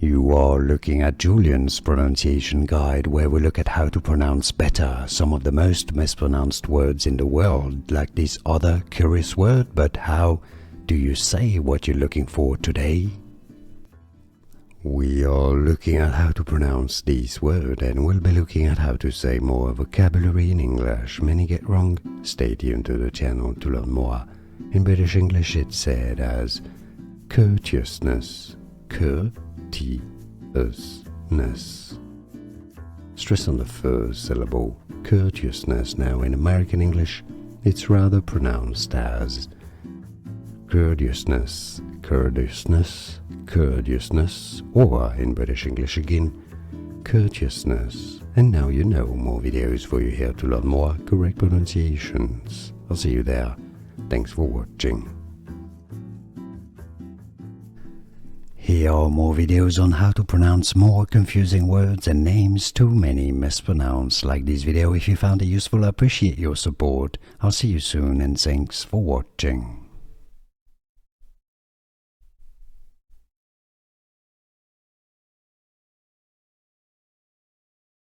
You are looking at Julian's pronunciation guide, where we look at how to pronounce better some of the most mispronounced words in the world, like this other curious word. But how do you say what you're looking for today? We are looking at how to pronounce this word, and we'll be looking at how to say more vocabulary in English. Many get wrong. Stay tuned to the channel to learn more. In British English it's said as courteousness. Courteousness. Stress on the first syllable, courteousness. Now in American English it's rather pronounced as courteousness, courteousness, courteousness, or in British English again, courteousness. And now you know, more videos for you here to learn more correct pronunciations. I'll see you there. Thanks for watching. Here are more videos on how to pronounce more confusing words and names too many mispronounced. Like this video if you found it useful. I appreciate your support. I'll see you soon and thanks for watching.